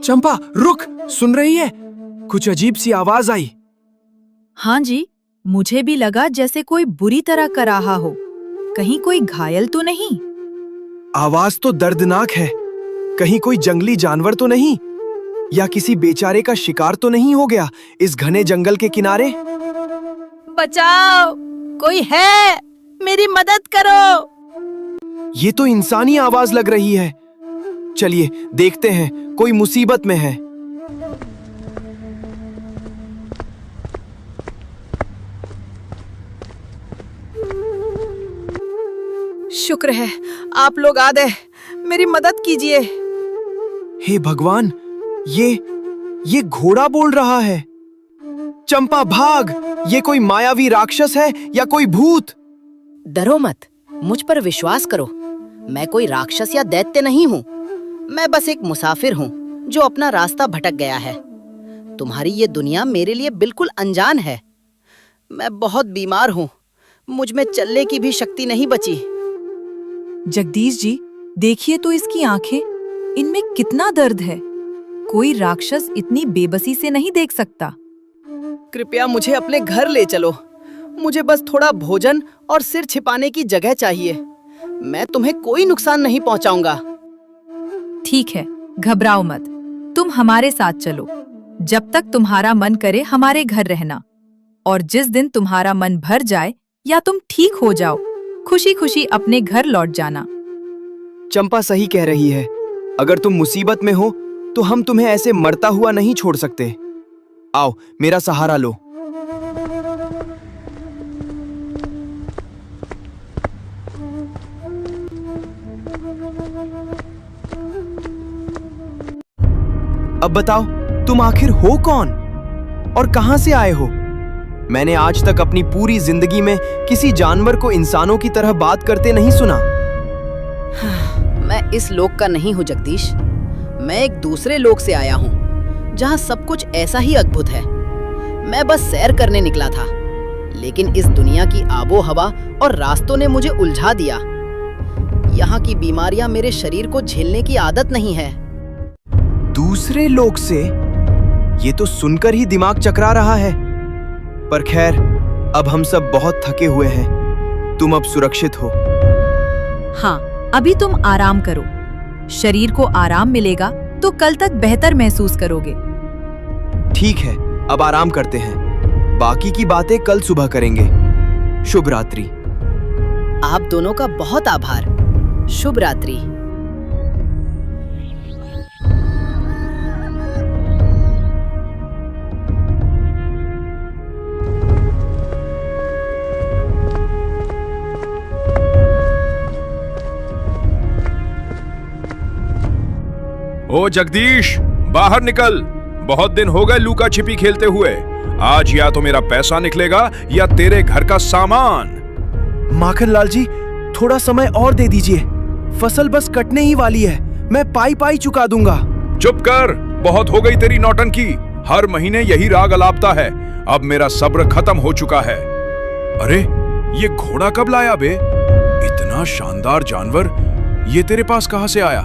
चंपा रुक, सुन रही है? कुछ अजीब सी आवाज आई। हाँ जी, मुझे भी लगा जैसे कोई बुरी तरह कर रहा हो। कहीं कोई घायल तो नहीं? आवाज तो दर्दनाक है। कहीं कोई जंगली जानवर तो नहीं, या किसी बेचारे का शिकार तो नहीं हो गया इस घने जंगल के किनारे? बचाओ, कोई है? मेरी मदद करो। ये तो इंसानी आवाज लग रही है। चलिए देखते हैं, कोई मुसीबत में है। शुक्र है आप लोग आ गए। मेरी मदद कीजिए। हे भगवान, ये घोड़ा बोल रहा है। चंपा भाग, ये कोई मायावी राक्षस है या कोई भूत? डरो मत, मुझ पर विश्वास करो। मैं कोई राक्षस या दैत्य नहीं हूँ। मैं बस एक मुसाफिर हूँ जो अपना रास्ता भटक गया है। तुम्हारी ये दुनिया मेरे लिए बिल्कुल अनजान है। मैं बहुत बीमार हूँ, मुझ में चलने की भी शक्ति नहीं बची। जगदीश जी, देखिए तो इसकी आंखें, इनमें कितना दर्द है। कोई राक्षस इतनी बेबसी से नहीं देख सकता। कृपया मुझे अपने घर ले चलो। मुझे बस थोड़ा भोजन और सिर छिपाने की जगह चाहिए। मैं तुम्हें कोई नुकसान नहीं पहुंचाऊंगा। ठीक है, घबराओ मत, तुम हमारे साथ चलो। जब तक तुम्हारा मन करे हमारे घर रहना, और जिस दिन तुम्हारा मन भर जाए या तुम ठीक हो जाओ, खुशी खुशी अपने घर लौट जाना। चंपा सही कह रही है। अगर तुम मुसीबत में हो तो हम तुम्हें ऐसे मरता हुआ नहीं छोड़ सकते। आओ, मेरा सहारा लो। अब बताओ, तुम आखिर हो कौन और कहां से आए हो? मैंने आज तक अपनी पूरी जिंदगी में किसी जानवर को इंसानों की तरह बात करते नहीं सुना। मैं इस लोक का नहीं हूँ जगदीश। मैं एक दूसरे लोक से आया हूँ जहाँ सब कुछ ऐसा ही अद्भुत है। मैं बस सैर करने निकला था, लेकिन इस दुनिया की आबो हवा और रास्तों ने मुझे उलझा दिया। यहाँ की बीमारियां मेरे शरीर को झेलने की आदत नहीं है। दूसरे लोक से? ये तो सुनकर ही दिमाग चकरा रहा है। पर खैर, अब हम सब बहुत थके हुए हैं। तुम अब सुरक्षित हो। हाँ, अभी तुम आराम करो। शरीर को आराम मिलेगा तो कल तक बेहतर महसूस करोगे। ठीक है, अब आराम करते हैं। बाकी की बातें कल सुबह करेंगे। शुभ रात्रि। आप दोनों का बहुत आभार। शुभ रात्रि। ओ जगदीश, बाहर निकल। बहुत दिन हो गए लुका छिपी खेलते हुए। आज या तो मेरा पैसा निकलेगा या तेरे घर का सामान। माखनलाल जी, थोड़ा समय और दे दीजिए। फसल बस कटने ही वाली है। मैं पाई पाई चुका दूंगा। चुप कर, बहुत हो गई तेरी नौटंकी। हर महीने यही राग अलापता है। अब मेरा सब्र खत्म हो चुका है। अरे, ये घोड़ा कब लाया बे? इतना शानदार जानवर ये तेरे पास कहां से आया?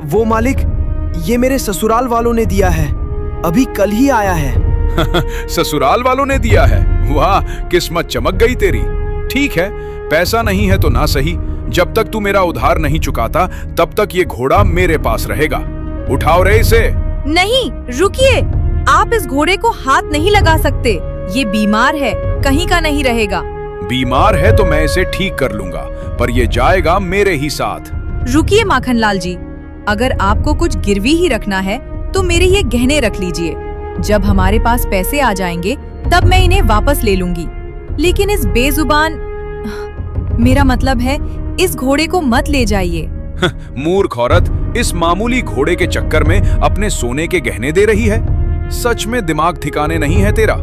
वो मालिक, ये मेरे ससुराल वालों ने दिया है। अभी कल ही आया है। ससुराल वालों ने दिया है? वाह, किस्मत चमक गई तेरी। ठीक है, पैसा नहीं है तो ना सही। जब तक तू मेरा उधार नहीं चुकाता तब तक ये घोड़ा मेरे पास रहेगा। उठाओ रे इसे। नहीं, रुकिए। आप इस घोड़े को हाथ नहीं लगा सकते। ये बीमार है, कहीं का नहीं रहेगा। बीमार है तो मैं इसे ठीक कर लूंगा, पर ये जाएगा मेरे ही साथ। रुकिए माखनलाल जी, अगर आपको कुछ गिरवी ही रखना है तो मेरे ये गहने रख लीजिए। जब हमारे पास पैसे आ जाएंगे तब मैं इन्हें वापस ले लूंगी। लेकिन इस बेजुबान, मेरा मतलब है इस घोड़े को मत ले जाइए। मूर्ख औरत, इस मामूली घोड़े के चक्कर में अपने सोने के गहने दे रही है। सच में दिमाग ठिकाने नहीं है तेरा।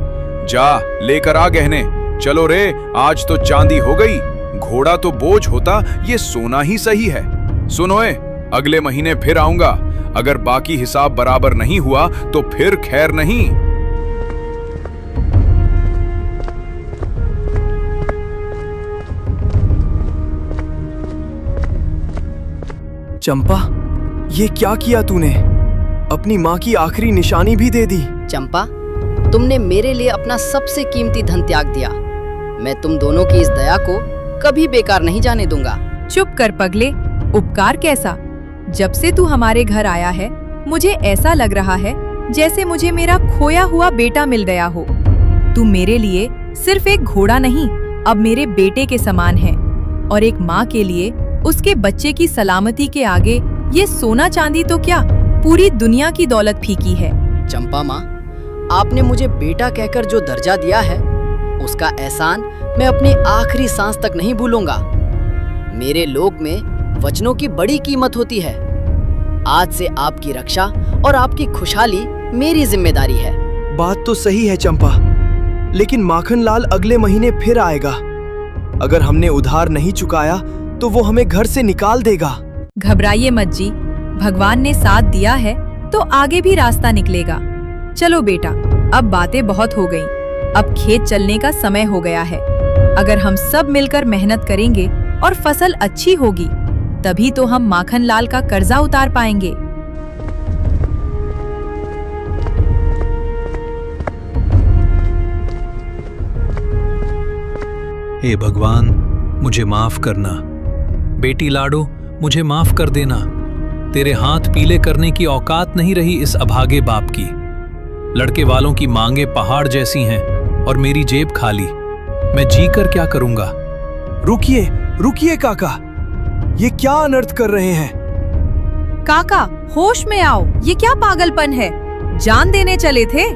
जा लेकर आ गहने। चलो रे, आज तो चांदी हो गई। घोड़ा तो बोझ होता, ये सोना ही सही है। सुनोए, अगले महीने फिर आऊंगा। अगर बाकी हिसाब बराबर नहीं हुआ तो फिर खैर नहीं। चंपा, ये क्या किया तूने? अपनी माँ की आखिरी निशानी भी दे दी। चंपा, तुमने मेरे लिए अपना सबसे कीमती धन त्याग दिया। मैं तुम दोनों की इस दया को कभी बेकार नहीं जाने दूंगा। चुप कर पगले, उपकार कैसा? जब से तू हमारे घर आया है मुझे ऐसा लग रहा है जैसे मुझे मेरा खोया हुआ बेटा मिल गया हो। तू मेरे लिए सिर्फ एक घोड़ा नहीं, अब मेरे बेटे के समान है। और एक माँ के लिए उसके बच्चे की सलामती के आगे ये सोना चांदी तो क्या, पूरी दुनिया की दौलत फीकी है। चंपा माँ, आपने मुझे बेटा कहकर जो दर्जा दिया है उसका एहसान मैं अपनी आखिरी सांस तक नहीं भूलूंगा। मेरे लोक में वचनों की बड़ी कीमत होती है। आज से आपकी रक्षा और आपकी खुशहाली मेरी जिम्मेदारी है। बात तो सही है चंपा, लेकिन माखनलाल अगले महीने फिर आएगा। अगर हमने उधार नहीं चुकाया तो वो हमें घर से निकाल देगा। घबराइए मत जी, भगवान ने साथ दिया है तो आगे भी रास्ता निकलेगा। चलो बेटा, अब बातें बहुत हो गईं। अब खेत चलने का समय हो गया है। अगर हम सब मिलकर मेहनत करेंगे और फसल अच्छी होगी, तभी तो हम माखनलाल का कर्जा उतार पाएंगे। हे भगवान, मुझे माफ करना। बेटी लाडो, मुझे माफ कर देना। तेरे हाथ पीले करने की औकात नहीं रही इस अभागे बाप की। लड़के वालों की मांगे पहाड़ जैसी हैं और मेरी जेब खाली। मैं जी कर क्या करूंगा? रुकिए, रुकिए काका, ये क्या अनर्थ कर रहे हैं? काका, होश में आओ, ये क्या पागलपन है? जान देने चले थे।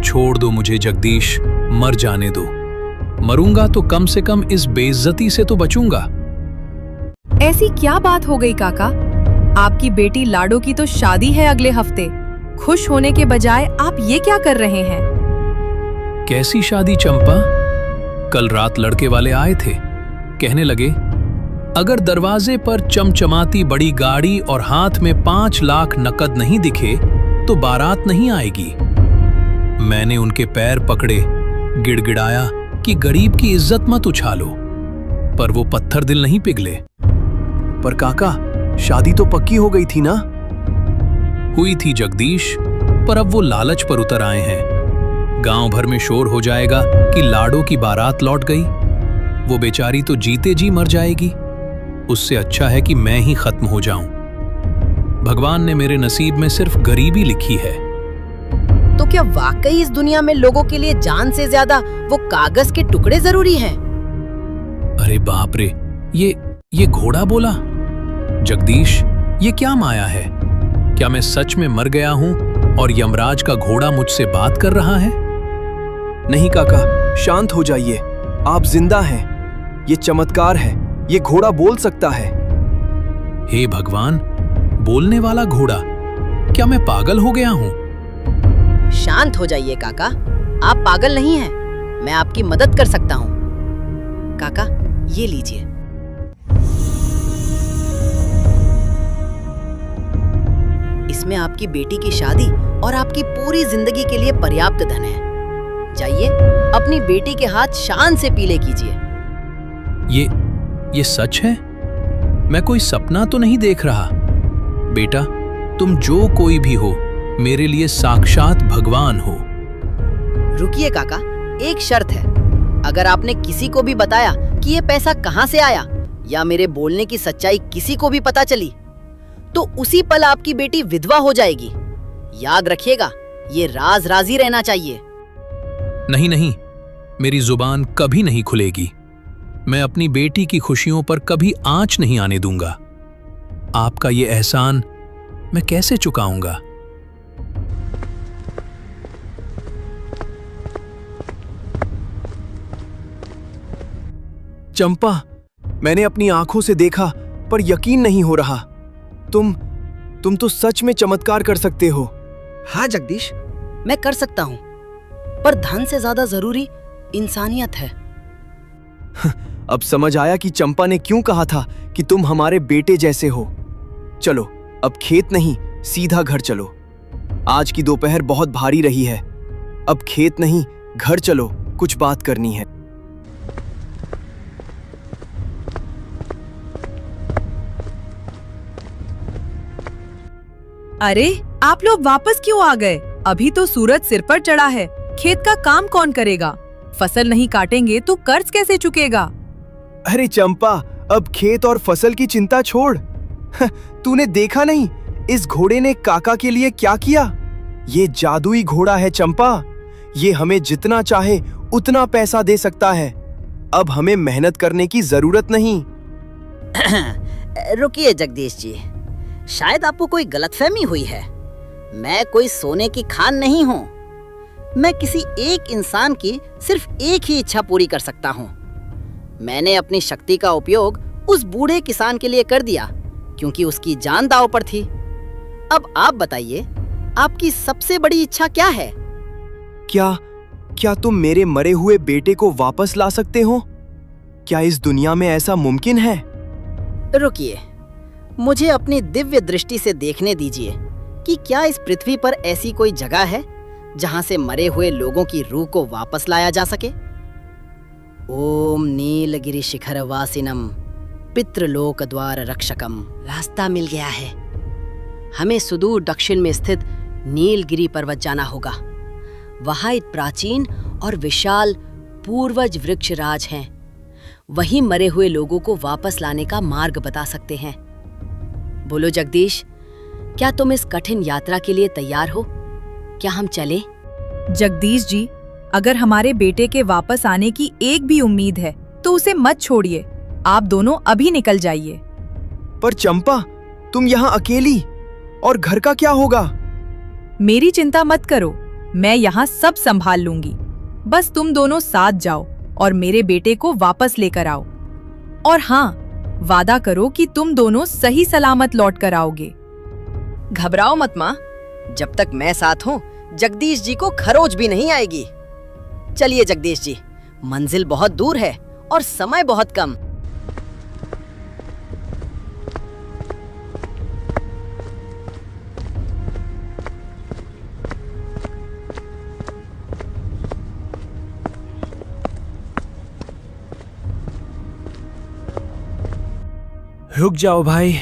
छोड़ दो मुझे जगदीश, मर जाने दो। मरूंगा तो कम से कम इस बेइज्जती से तो बचूंगा। ऐसी क्या बात हो गई काका? आपकी बेटी लाडो की तो शादी है अगले हफ्ते। खुश होने के बजाय आप ये क्या कर रहे हैं? कैसी शादी चंपा? कल रात लड़के वाले आए थे, कहने लगे अगर दरवाजे पर चमचमाती बड़ी गाड़ी और हाथ में 5 लाख नकद नहीं दिखे तो बारात नहीं आएगी। मैंने उनके पैर पकड़े, गिड़गिड़ाया कि गरीब की इज्जत मत उछालो, पर वो पत्थर दिल नहीं पिघले। पर काका, शादी तो पक्की हो गई थी ना? हुई थी जगदीश, पर अब वो लालच पर उतर आए हैं। गांव भर में शोर हो जाएगा कि लाडो की बारात लौट गई। वो बेचारी तो जीते जी मर जाएगी। उससे अच्छा है कि मैं ही खत्म हो जाऊं। भगवान ने मेरे नसीब में सिर्फ गरीबी लिखी है। तो क्या वाकई इस दुनिया में लोगों के लिए जान से ज्यादा वो कागज के टुकड़े जरूरी हैं? अरे बाप रे, ये घोड़ा बोला। जगदीश, ये क्या माया है? क्या मैं सच में मर गया हूं और यमराज का घोड़ा मुझसे बात कर रहा है? नहीं काका, शांत हो जाइए। आप जिंदा हैं। ये चमत्कार है, ये घोड़ा बोल सकता है। हे भगवान, बोलने वाला घोड़ा, क्या मैं पागल हो गया हूं? शांत हो जाइए काका, आप पागल नहीं हैं। मैं आपकी मदद कर सकता हूँ। काका, ये लीजिए। इसमें आपकी बेटी की शादी और आपकी पूरी जिंदगी के लिए पर्याप्त धन है। जाइए, अपनी बेटी के हाथ शान से पीले कीजिए। ये सच है? मैं कोई सपना तो नहीं देख रहा। बेटा, तुम जो कोई भी हो, मेरे लिए साक्षात भगवान हो। रुकिए काका, एक शर्त है। अगर आपने किसी को भी बताया कि ये पैसा कहाँ से आया या मेरे बोलने की सच्चाई किसी को भी पता चली, तो उसी पल आपकी बेटी विधवा हो जाएगी। याद रखिएगा, ये राज राजी रहना चाहिए। नहीं, मेरी जुबान कभी नहीं खुलेगी। मैं अपनी बेटी की खुशियों पर कभी आंच नहीं आने दूंगा। आपका ये एहसान मैं कैसे चुकाऊंगा? चंपा, मैंने अपनी आंखों से देखा पर यकीन नहीं हो रहा। तुम तो सच में चमत्कार कर सकते हो। हाँ जगदीश, मैं कर सकता हूँ, पर धन से ज्यादा जरूरी इंसानियत है। अब समझ आया कि चंपा ने क्यों कहा था कि तुम हमारे बेटे जैसे हो। चलो, अब खेत नहीं, सीधा घर चलो। आज की दोपहर बहुत भारी रही है। अब खेत नहीं, घर चलो, कुछ बात करनी है। अरे आप लोग वापस क्यों आ गए? अभी तो सूरज सिर पर चढ़ा है। खेत का काम कौन करेगा? फसल नहीं काटेंगे तो कर्ज कैसे चुकेगा? अरे चंपा, अब खेत और फसल की चिंता छोड़। तूने देखा नहीं इस घोड़े ने काका के लिए क्या किया? ये जादुई घोड़ा है चंपा। ये हमें जितना चाहे उतना पैसा दे सकता है। अब हमें मेहनत करने की जरूरत नहीं। रुकिए जगदीश जी, शायद आपको कोई गलतफहमी हुई है। मैं कोई सोने की खान नहीं हूँ। मैं किसी एक इंसान की सिर्फ एक ही इच्छा पूरी कर सकता हूँ। मैंने अपनी शक्ति का उपयोग उस बूढ़े किसान के लिए कर दिया क्योंकि उसकी जान दांव पर थी। अब आप बताइए, आपकी सबसे बड़ी इच्छा क्या है? क्या तुम मेरे मरे हुए बेटे को वापस ला सकते हो? क्या इस दुनिया में ऐसा मुमकिन है? रुकिए, मुझे अपनी दिव्य दृष्टि से देखने दीजिए कि क्या इस पृथ्वी पर ऐसी कोई जगह है जहां से मरे हुए लोगों की रूह को वापस लाया जा सके। ओम नीलगिरि शिखर वासिनम पितृलोक द्वार रक्षकम। रास्ता मिल गया है। हमें सुदूर दक्षिण में स्थित नीलगिरि पर्वत जाना होगा। वहां एक प्राचीन और विशाल पूर्वज वृक्ष राज हैं। वहीं मरे हुए लोगों को वापस लाने का मार्ग बता सकते हैं। बोलो जगदीश, क्या तुम इस कठिन यात्रा के लिए तैयार हो? क्या हम चलें? जगदीश जी, अगर हमारे बेटे के वापस आने की एक भी उम्मीद है तो उसे मत छोड़िए। आप दोनों अभी निकल जाइए। पर चंपा, तुम यहाँ अकेली, और घर का क्या होगा? मेरी चिंता मत करो, मैं यहाँ सब संभाल लूंगी। बस तुम दोनों साथ जाओ और मेरे बेटे को वापस लेकर आओ। और हाँ, वादा करो कि तुम दोनों सही सलामत लौट कर आओगे। घबराओ मत माँ, जब तक मैं साथ हूँ जगदीश जी को खरोच भी नहीं आएगी। चलिए जगदीश जी, मंजिल बहुत दूर है और समय बहुत कम। रुक जाओ भाई,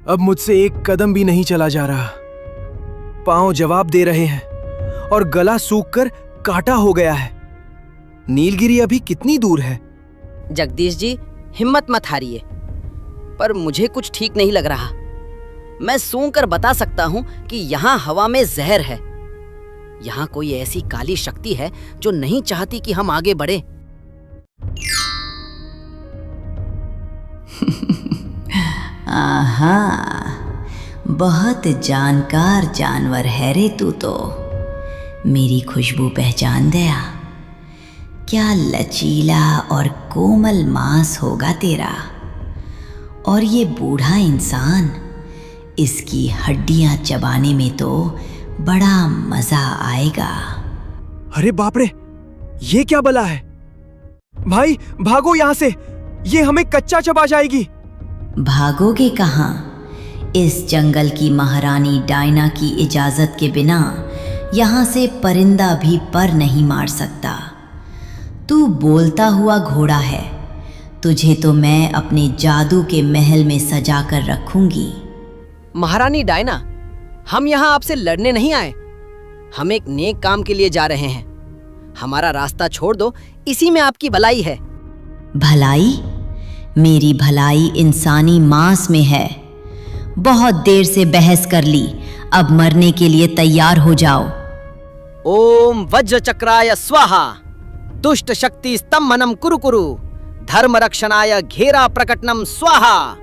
अब मुझसे एक कदम भी नहीं चला जा रहा। पांव जवाब दे रहे हैं और गला सूखकर काटा हो गया है। नीलगिरी अभी कितनी दूर है? जगदीश जी, हिम्मत मत हारिए, पर मुझे कुछ ठीक नहीं लग रहा। मैं सूंघकर बता सकता हूँ कि यहाँ हवा में जहर है। यहाँ कोई ऐसी काली शक्ति है जो नहीं चाहती कि हम आगे बढ़े। आहा, बहुत जानकार जानवर है रे तू तो। मेरी खुशबू पहचान गया। क्या लचीला और कोमल मांस होगा तेरा। और ये बूढ़ा इंसान, इसकी हड्डियां चबाने में तो बड़ा मजा आएगा। अरे बाप रे, ये क्या बला है? भाई भागो यहाँ से, ये हमें कच्चा चबा जाएगी। भागोगे कहाँ? इस जंगल की महारानी डायना की इजाजत के बिना यहाँ से परिंदा भी पर नहीं मार सकता। तू बोलता हुआ घोड़ा है, तुझे तो मैं अपने जादू के महल में सजा कर रखूंगी। महारानी डायना, हम यहाँ आपसे लड़ने नहीं आए। हम एक नेक काम के लिए जा रहे हैं। हमारा रास्ता छोड़ दो, इसी में आपकी भलाई है। भलाई? मेरी भलाई इंसानी मांस में है। बहुत देर से बहस कर ली, अब मरने के लिए तैयार हो जाओ। ओम वज्र चक्राय स्वाहा, दुष्ट शक्ति स्तंभनम कुरु कुरु, धर्म रक्षणाय घेरा प्रकटनम स्वाहा।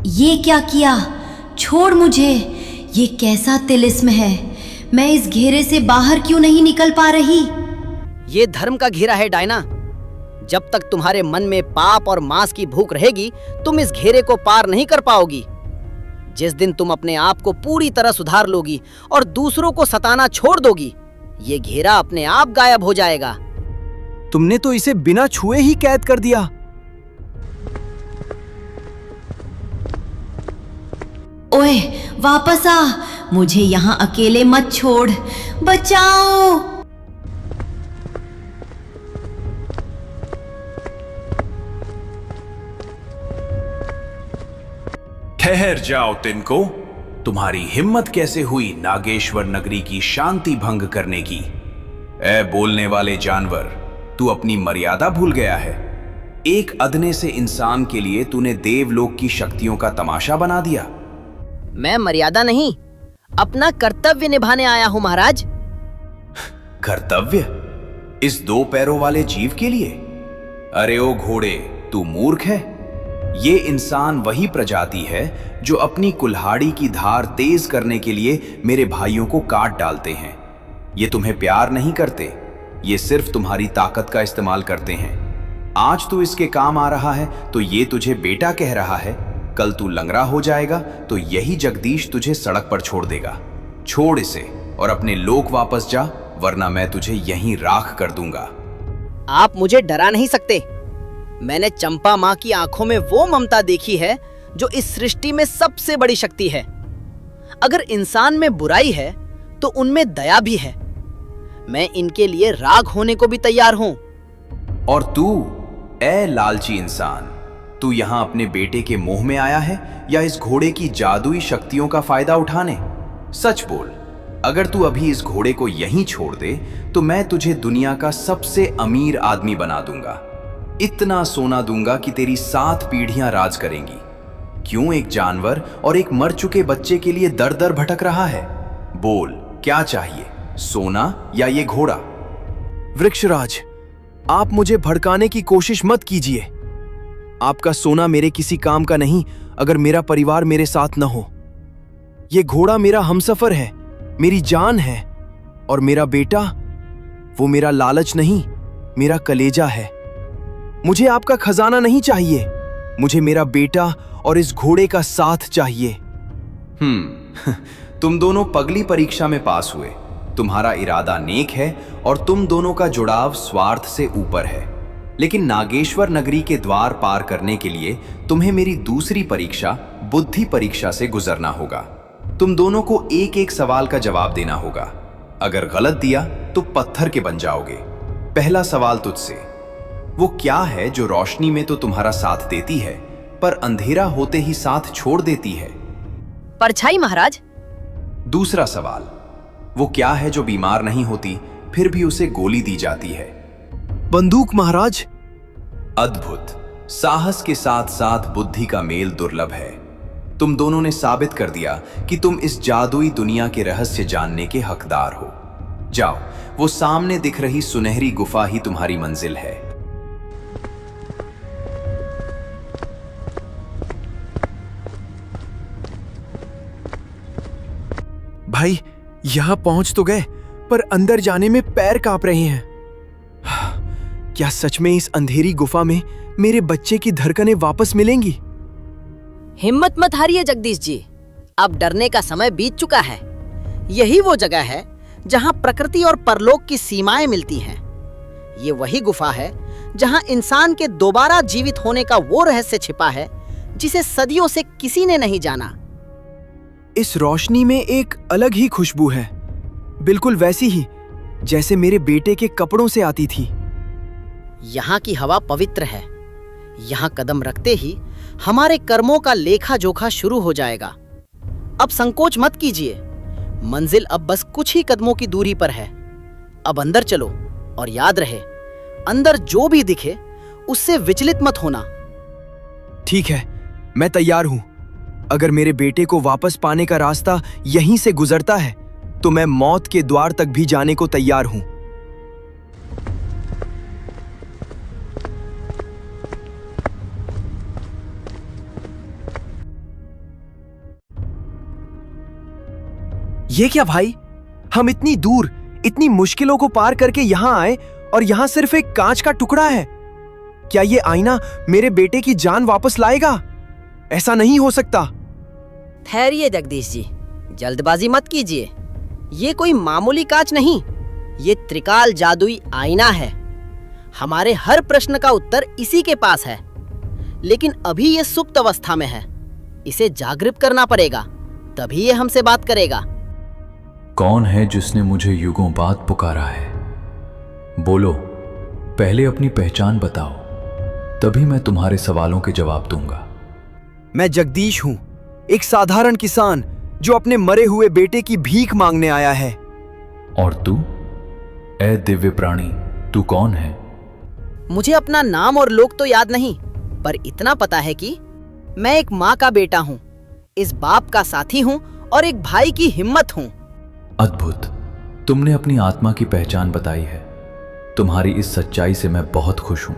ये क्या किया? छोड़ मुझे। ये कैसा तिलिस्म है? मैं इस घेरे से बाहर क्यों नहीं निकल पा रही? ये धर्म का घेरा है डायना। जब तक तुम्हारे मन में पाप और मांस की भूख रहेगी, तुम इस घेरे को पार नहीं कर पाओगी। जिस दिन तुम अपने आप को पूरी तरह सुधार लोगी और दूसरों को सताना छोड़ दोगी, ये घेरा अपने आप गायब हो जाएगा। तुमने तो इसे बिना छुए ही कैद कर दिया। ओए, वापस आ। मुझे यहाँ अकेले मत छोड़। बचाओ। ठहर जाओ तिनको। तुम्हारी हिम्मत कैसे हुई नागेश्वर नगरी की शांति भंग करने की? ए बोलने वाले जानवर, तू अपनी मर्यादा भूल गया है। एक अदने से इंसान के लिए तूने देवलोक की शक्तियों का तमाशा बना दिया। मैं मर्यादा नहीं, अपना कर्तव्य निभाने आया हूँ महाराज। कर्तव्य? इस 2 पैरों वाले जीव के लिए? अरे ओ घोड़े, तू मूर्ख है। ये इंसान वही प्रजाति है जो अपनी कुल्हाड़ी की धार तेज करने के लिए मेरे भाइयों को काट डालते हैं। ये तुम्हें प्यार नहीं करते, ये सिर्फ तुम्हारी ताकत का इस्तेमाल करते हैं। आज तू इसके काम आ रहा है तो ये तुझे बेटा कह रहा है, कल तू लंगड़ा हो जाएगा तो यही जगदीश तुझे सड़क पर छोड़ देगा। छोड़ इसे और अपने लोक वापस जा, वरना मैं तुझे यहीं राख कर दूंगा। आप मुझे डरा नहीं सकते। मैंने चंपा माँ की आंखों में वो ममता देखी है जो इस सृष्टि में सबसे बड़ी शक्ति है। अगर इंसान में बुराई है तो उनमें दया भी है। मैं इनके लिए राग होने को भी तैयार हूं। और तू, ए लालची इंसान, तू यहां अपने बेटे के मोह में आया है या इस घोड़े की जादुई शक्तियों का फायदा उठाने? सच बोल, अगर तू अभी इस घोड़े को यहीं छोड़ दे तो मैं तुझे दुनिया का सबसे अमीर आदमी बना दूंगा। इतना सोना दूंगा कि तेरी 7 पीढ़ियां राज करेंगी। क्यों एक जानवर और एक मर चुके बच्चे के लिए दर दर भटक रहा है? बोल, क्या चाहिए, सोना या ये घोड़ा? वृक्षराज, आप मुझे भड़काने की कोशिश मत कीजिए। आपका सोना मेरे किसी काम का नहीं अगर मेरा परिवार मेरे साथ न हो। ये घोड़ा मेरा हमसफर है, मेरी जान है, और मेरा बेटा, वो मेरा लालच नहीं, मेरा कलेजा है। मुझे आपका खजाना नहीं चाहिए, मुझे मेरा बेटा और इस घोड़े का साथ चाहिए। तुम दोनों पगली परीक्षा में पास हुए। तुम्हारा इरादा नेक है और तुम दोनों का जुड़ाव स्वार्थ से ऊपर है, लेकिन नागेश्वर नगरी के द्वार पार करने के लिए तुम्हें मेरी दूसरी परीक्षा, बुद्धि परीक्षा से गुजरना होगा। तुम दोनों को एक एक सवाल का जवाब देना होगा। अगर गलत दिया तो पत्थर के बन जाओगे। पहला सवाल तुझसे, वो क्या है जो रोशनी में तो तुम्हारा साथ देती है पर अंधेरा होते ही साथ छोड़ देती है? परछाई महाराज। दूसरा सवाल, वो क्या है जो बीमार नहीं होती फिर भी उसे गोली दी जाती है? बंदूक महाराज। अद्भुत। साहस के साथ साथ बुद्धि का मेल दुर्लभ है। तुम दोनों ने साबित कर दिया कि तुम इस जादुई दुनिया के रहस्य जानने के हकदार हो। जाओ, वो सामने दिख रही सुनहरी गुफा ही तुम्हारी मंजिल है। भाई, यहां पहुंच तो गए पर अंदर जाने में पैर कांप रहे हैं। क्या सच में इस अंधेरी गुफा में मेरे बच्चे की धड़कनें वापस मिलेंगी? हिम्मत मत हारिए जगदीश जी, अब डरने का समय बीत चुका है। यही वो जगह है जहां प्रकृति और परलोक की सीमाएं मिलती हैं। ये वही गुफा है जहां इंसान के दोबारा जीवित होने का वो रहस्य छिपा है जिसे सदियों से किसी ने नहीं जाना। इस रोशनी में एक अलग ही खुशबू है, बिल्कुल वैसी ही जैसे मेरे बेटे के कपड़ों से आती थी। यहाँ की हवा पवित्र है। यहाँ कदम रखते ही हमारे कर्मों का लेखा जोखा शुरू हो जाएगा। अब संकोच मत कीजिए, मंजिल अब बस कुछ ही कदमों की दूरी पर है। अब अंदर चलो और याद रहे, अंदर जो भी दिखे उससे विचलित मत होना। ठीक है, मैं तैयार हूं। अगर मेरे बेटे को वापस पाने का रास्ता यहीं से गुजरता है तो मैं मौत के द्वार तक भी जाने को तैयार हूं। ये क्या भाई, हम इतनी दूर, इतनी मुश्किलों को पार करके यहां आए और यहां सिर्फ एक कांच का टुकड़ा है। क्या ये आईना मेरे बेटे की जान वापस लाएगा? ऐसा नहीं हो सकता। ठहरिए जगदीश जी, जल्दबाजी मत कीजिए। ये कोई मामूली कांच नहीं, ये त्रिकाल जादुई आईना है। हमारे हर प्रश्न का उत्तर इसी के पास है, लेकिन अभी ये सुप्त अवस्था में है। इसे जागृत करना पड़ेगा, तभी ये हमसे बात करेगा। कौन है जिसने मुझे युगों बाद पुकारा है? बोलो, पहले अपनी पहचान बताओ, तभी मैं तुम्हारे सवालों के जवाब दूंगा। मैं जगदीश हूं, एक साधारण किसान जो अपने मरे हुए बेटे की भीख मांगने आया है। और तू, ए दिव्य प्राणी, तू कौन है? मुझे अपना नाम और लोग तो याद नहीं, पर इतना पता है कि मैं एक माँ का बेटा हूँ, इस बाप का साथी हूँ और एक भाई की हिम्मत हूँ। अद्भुत, तुमने अपनी आत्मा की पहचान बताई है। तुम्हारी इस सच्चाई से मैं बहुत खुश हूं।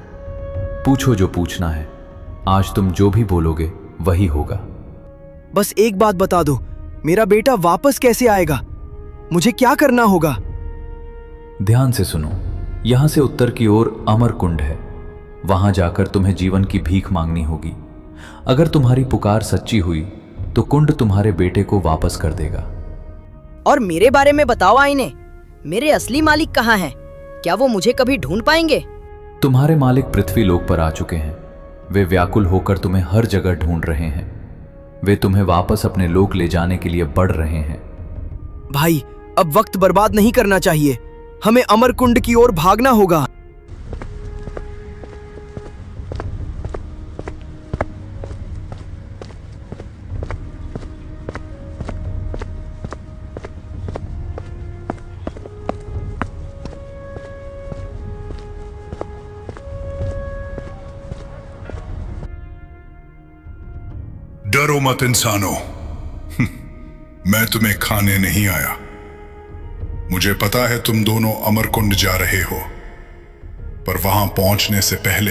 पूछो जो पूछना है, आज तुम जो भी बोलोगे वही होगा। बस एक बात बता दो, मेरा बेटा वापस कैसे आएगा? मुझे क्या करना होगा? ध्यान से सुनो, यहां से उत्तर की ओर अमर कुंड है। वहां जाकर तुम्हें जीवन की भीख मांगनी होगी। अगर तुम्हारी पुकार सच्ची हुई तो कुंड तुम्हारे बेटे को वापस कर देगा। और मेरे बारे में बताओ आईने, मेरे असली मालिक कहाँ हैं? क्या वो मुझे कभी ढूंढ पाएंगे? तुम्हारे मालिक पृथ्वी लोक पर आ चुके हैं। वे व्याकुल होकर तुम्हें हर जगह ढूंढ रहे हैं। वे तुम्हें वापस अपने लोक ले जाने के लिए बढ़ रहे हैं। भाई, अब वक्त बर्बाद नहीं करना चाहिए। हमें अमर कुंड की ओर भागना होगा। डरो मत इंसानों, मैं तुम्हें खाने नहीं आया। मुझे पता है तुम दोनों अमरकुंड जा रहे हो, पर वहां पहुंचने से पहले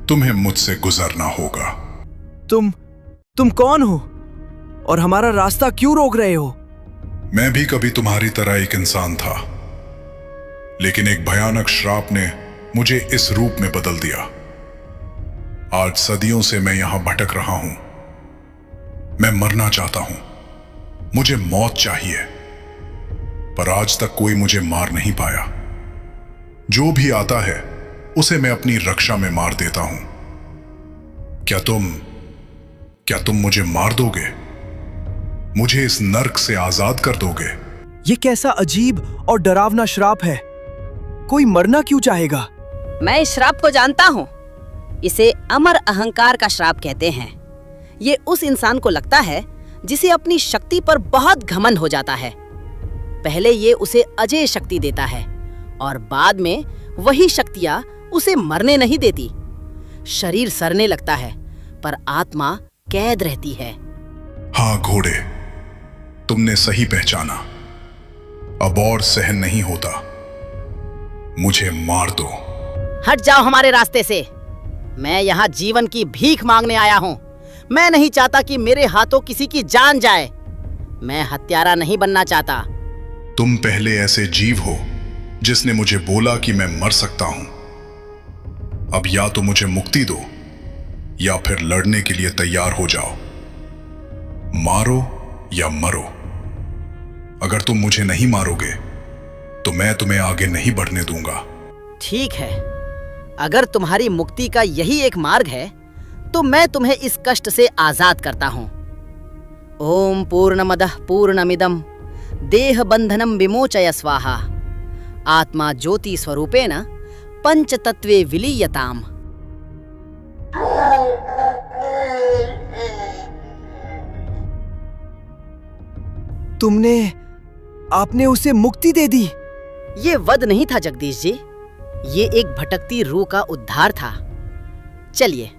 तुम्हें मुझसे गुजरना होगा। तुम कौन हो और हमारा रास्ता क्यों रोक रहे हो? मैं भी कभी तुम्हारी तरह एक इंसान था, लेकिन एक भयानक श्राप ने मुझे इस रूप में बदल दिया। आज सदियों से मैं यहां भटक रहा हूं। मैं मरना चाहता हूं, मुझे मौत चाहिए, पर आज तक कोई मुझे मार नहीं पाया। जो भी आता है उसे मैं अपनी रक्षा में मार देता हूं। क्या तुम मुझे मार दोगे? मुझे इस नर्क से आजाद कर दोगे? ये कैसा अजीब और डरावना श्राप है। कोई मरना क्यों चाहेगा? मैं इस श्राप को जानता हूँ। इसे अमर अहंकार का श्राप कहते हैं। ये उस इंसान को लगता है जिसे अपनी शक्ति पर बहुत घमंड हो जाता है। पहले ये उसे अजेय शक्ति देता है और बाद में वही शक्तियां उसे मरने नहीं देती। शरीर सड़ने लगता है पर आत्मा कैद रहती है। हाँ घोड़े, तुमने सही पहचाना। अब और सहन नहीं होता, मुझे मार दो। हट जाओ हमारे रास्ते से। मैं यहाँ जीवन की भीख मांगने आया हूँ। मैं नहीं चाहता कि मेरे हाथों किसी की जान जाए। मैं हत्यारा नहीं बनना चाहता। तुम पहले ऐसे जीव हो जिसने मुझे बोला कि मैं मर सकता हूं। अब या तो मुझे मुक्ति दो या फिर लड़ने के लिए तैयार हो जाओ। मारो या मरो। अगर तुम मुझे नहीं मारोगे तो मैं तुम्हें आगे नहीं बढ़ने दूंगा। ठीक है, अगर तुम्हारी मुक्ति का यही एक मार्ग है तो मैं तुम्हें इस कष्ट से आजाद करता हूं। ओम पूर्णमदः पूर्णमिदं देह बंधनम विमोचय स्वाहा आत्मा ज्योति स्वरूपेण पंचतत्वे विलीयताम। आपने उसे मुक्ति दे दी? ये वध नहीं था जगदीश जी, ये एक भटकती रूह का उद्धार था। चलिए,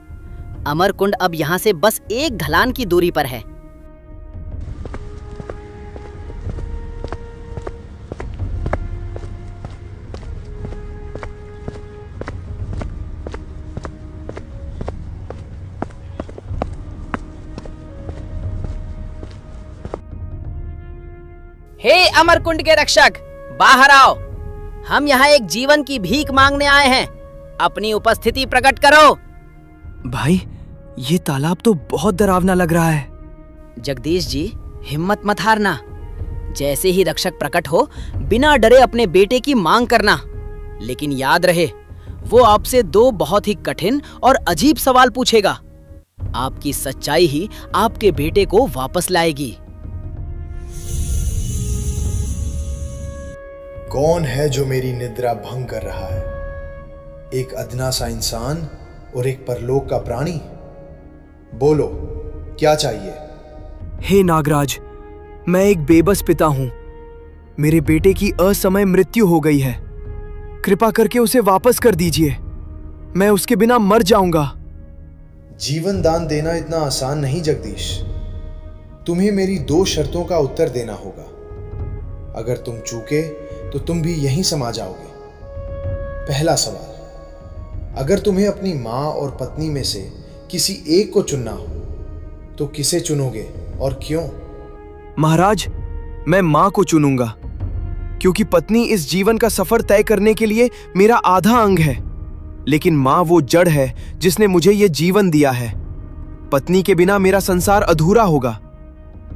अमरकुंड अब यहाँ से बस एक ढलान की दूरी पर है। हे अमरकुंड के रक्षक, बाहर आओ। हम यहाँ एक जीवन की भीख मांगने आए हैं। अपनी उपस्थिति प्रकट करो। भाई, ये तालाब तो बहुत डरावना लग रहा है। जगदीश जी, हिम्मत मत हारना। जैसे ही रक्षक प्रकट हो, बिना डरे अपने बेटे की मांग करना। लेकिन याद रहे, वो आपसे दो बहुत ही कठिन और अजीब सवाल पूछेगा। आपकी सच्चाई ही आपके बेटे को वापस लाएगी। कौन है जो मेरी निद्रा भंग कर रहा है? एक अदना सा इंसान और एक परलोक का प्राणी? बोलो, क्या चाहिए? हे नागराज, मैं एक बेबस पिता हूं। मेरे बेटे की असमय मृत्यु हो गई है। कृपा करके उसे वापस कर दीजिए। मैं उसके बिना मर जाऊंगा। जीवन दान देना इतना आसान नहीं जगदीश। तुम्हें मेरी 2 शर्तों का उत्तर देना होगा। अगर तुम चूके तो तुम भी यहीं समा जाओगे। पहला सवाल, अगर तुम्हें अपनी माँ और पत्नी में से किसी एक को चुनना हो तो किसे चुनोगे और क्यों? महाराज, मैं मां को चुनूंगा, क्योंकि पत्नी इस जीवन का सफर तय करने के लिए मेरा आधा अंग है, लेकिन मां वो जड़ है जिसने मुझे ये जीवन दिया है। पत्नी के बिना मेरा संसार अधूरा होगा,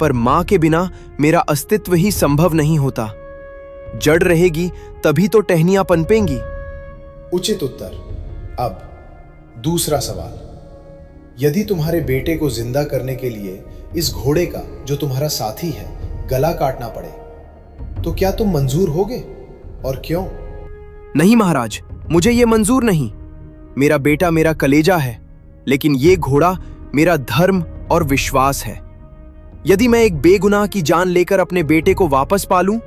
पर मां के बिना मेरा अस्तित्व ही संभव नहीं होता। जड़ रहेगी तभी तो टहनियां पनपेंगी। उचित उत्तर। अब दूसरा सवाल, यदि तुम्हारे बेटे को जिंदा करने के लिए इस घोड़े का, जो तुम्हारा साथी है, गला काटना पड़े तो क्या तुम मंजूर होगे और क्यों? नहीं महाराज, मुझे ये मंजूर नहीं। मेरा बेटा मेरा कलेजा है, लेकिन ये घोड़ा मेरा धर्म और विश्वास है। यदि मैं एक बेगुनाह की जान लेकर अपने बेटे को वापस पालूं,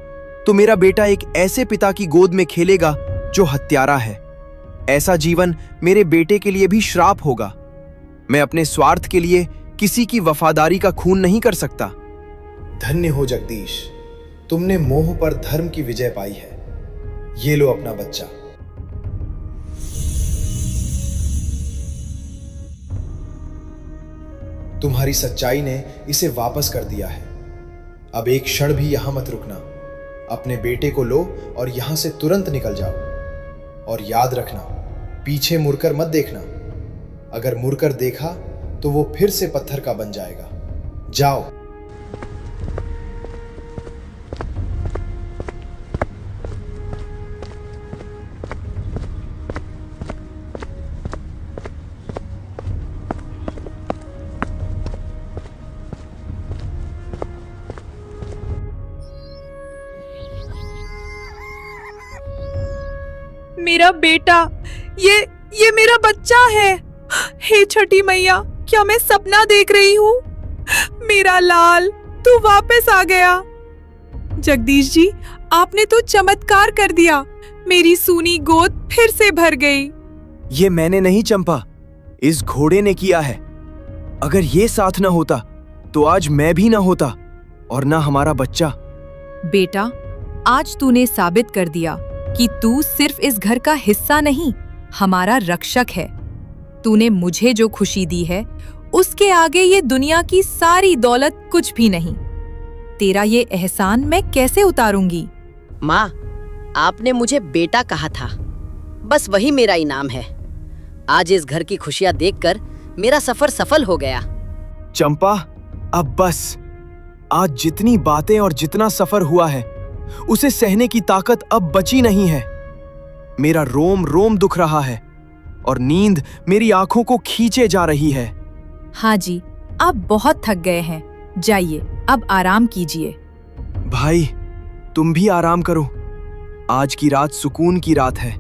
तो मेरा बेटा एक ऐसे पिता की गोद में खेलेगा जो हत्यारा है। ऐसा जीवन मेरे बेटे के लिए भी श्राप होगा। मैं अपने स्वार्थ के लिए किसी की वफादारी का खून नहीं कर सकता। धन्य हो जगदीश, तुमने मोह पर धर्म की विजय पाई है। ये लो अपना बच्चा। तुम्हारी सच्चाई ने इसे वापस कर दिया है। अब एक क्षण भी यहां मत रुकना। अपने बेटे को लो और यहां से तुरंत निकल जाओ। और याद रखना, पीछे मुड़कर मत देखना। अगर मुड़कर देखा तो वो फिर से पत्थर का बन जाएगा। जाओ। मेरा बेटा, ये मेरा बच्चा है। हे छठी मैया, क्या मैं सपना देख रही हूँ? मेरा लाल, तू वापस आ गया। जगदीश जी, आपने तो चमत्कार कर दिया। मेरी सूनी गोद फिर से भर गई। ये मैंने नहीं चंपा, इस घोड़े ने किया है। अगर ये साथ न होता तो आज मैं भी ना होता और ना हमारा बच्चा। बेटा, आज तूने साबित कर दिया कि तू सिर्फ इस घर का हिस्सा नहीं, हमारा रक्षक है। तूने मुझे जो खुशी दी है, उसके आगे ये दुनिया की सारी दौलत कुछ भी नहीं। तेरा ये एहसान मैं कैसे उतारूंगी? माँ, आपने मुझे बेटा कहा था, बस वही मेरा इनाम है। आज इस घर की खुशियां देखकर मेरा सफर सफल हो गया। चंपा, अब बस। आज जितनी बातें और जितना सफर हुआ है, उसे सहने की ताकत अब बची नहीं है। मेरा रोम रोम दुख रहा है और नींद मेरी आंखों को खींचे जा रही है। हाँ जी, आप बहुत थक गए हैं। जाइए, अब आराम कीजिए। भाई, तुम भी आराम करो। आज की रात सुकून की रात है।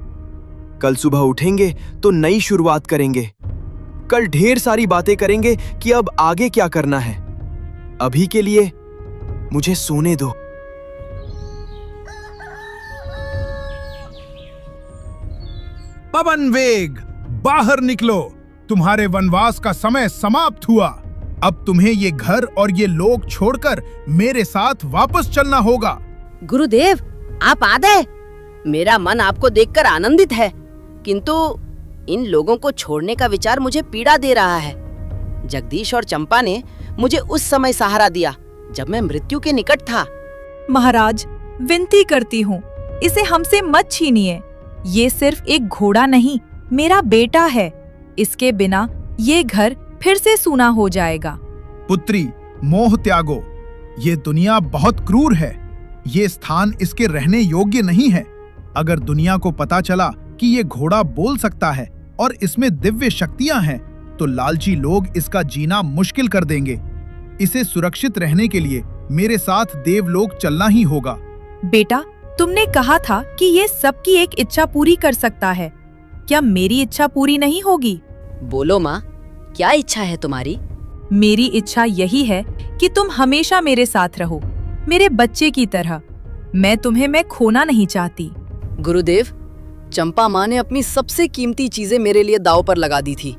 कल सुबह उठेंगे तो नई शुरुआत करेंगे। कल ढेर सारी बातें करेंगे कि अब आगे क्या करना है। अभी के लिए मुझे सोने दो। पवन वेग, बाहर निकलो। तुम्हारे वनवास का समय समाप्त हुआ। अब तुम्हें ये घर और ये लोग छोड़कर मेरे साथ वापस चलना होगा। गुरुदेव, आप आ गए। मेरा मन आपको देखकर आनंदित है, किंतु इन लोगों को छोड़ने का विचार मुझे पीड़ा दे रहा है। जगदीश और चंपा ने मुझे उस समय सहारा दिया जब मैं मृत्यु के निकट था। महाराज, विनती करती हूँ, इसे हमसे मत छीनिए। ये सिर्फ एक घोड़ा नहीं, मेरा बेटा है। इसके बिना ये घर फिर से सूना हो जाएगा। पुत्री, मोह त्यागो। ये दुनिया बहुत क्रूर है। ये स्थान इसके रहने योग्य नहीं है। अगर दुनिया को पता चला कि ये घोड़ा बोल सकता है और इसमें दिव्य शक्तियां हैं, तो लालची लोग इसका जीना मुश्किल कर देंगे। इसे सुरक्षित रहने के लिए मेरे साथ देवलोक चलना ही होगा। बेटा, तुमने कहा था कि ये सबकी एक इच्छा पूरी कर सकता है। क्या मेरी इच्छा पूरी नहीं होगी? बोलो माँ, क्या इच्छा है तुम्हारी? मेरी इच्छा यही है कि तुम हमेशा मेरे साथ रहो, मेरे बच्चे की तरह। मैं तुम्हें खोना नहीं चाहती। गुरुदेव, चंपा माँ ने अपनी सबसे कीमती चीजें मेरे लिए दांव पर लगा दी थी।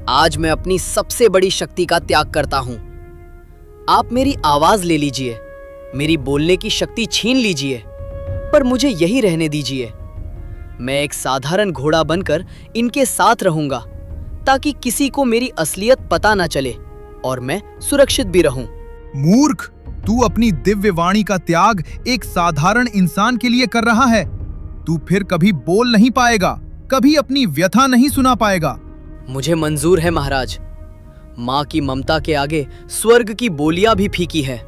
आज मैं अपनी सबसे बड़ी शक्ति का त्याग करता हूँ। आप मेरी आवाज ले लीजिए, मेरी बोलने की शक्ति छीन लीजिए, पर मुझे यही रहने दीजिए। मैं एक साधारण घोड़ा बनकर इनके साथ रहूंगा, ताकि किसी को मेरी असलियत पता न चले और मैं सुरक्षित भी रहूं। मूर्ख, तू अपनी दिव्य वाणी का त्याग एक साधारण इंसान के लिए कर रहा है। तू फिर कभी बोल नहीं पाएगा, कभी अपनी व्यथा नहीं सुना पाएगा। मुझे मंजूर है महाराज। माँ की ममता के आगे स्वर्ग की बोलियां भी फीकी है।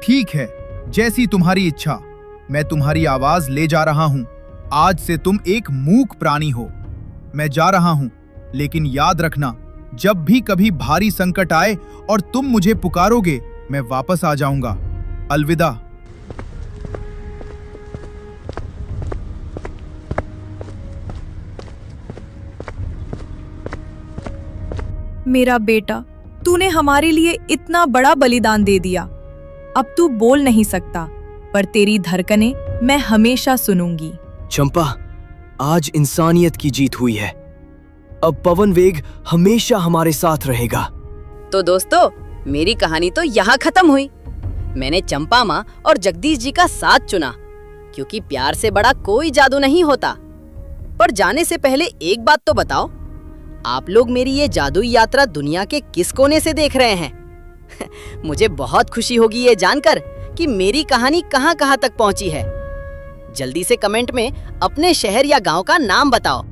ठीक है, जैसी तुम्हारी इच्छा। मैं तुम्हारी आवाज ले जा रहा हूँ। आज से तुम एक मूक प्राणी हो। मैं जा रहा हूँ, लेकिन याद रखना, जब भी कभी भारी संकट आए और तुम मुझे पुकारोगे, मैं वापस आ जाऊंगा। अलविदा। मेरा बेटा, तूने हमारे लिए इतना बड़ा बलिदान दे दिया। अब तू बोल नहीं सकता, पर तेरी धड़कनें मैं हमेशा सुनूंगी। चंपा, आज इंसानियत की जीत हुई है। अब पवन वेग हमेशा हमारे साथ रहेगा। तो दोस्तों, मेरी कहानी तो यहाँ खत्म हुई। मैंने चंपा माँ और जगदीश जी का साथ चुना, क्योंकि प्यार से बड़ा कोई जादू नहीं होता। पर जाने से पहले एक बात तो बताओ, आप लोग मेरी ये जादुई यात्रा दुनिया के किस कोने से देख रहे हैं? मुझे बहुत खुशी होगी ये जानकर कि मेरी कहानी कहाँ-कहाँ तक पहुँची है। जल्दी से कमेंट में अपने शहर या गांव का नाम बताओ।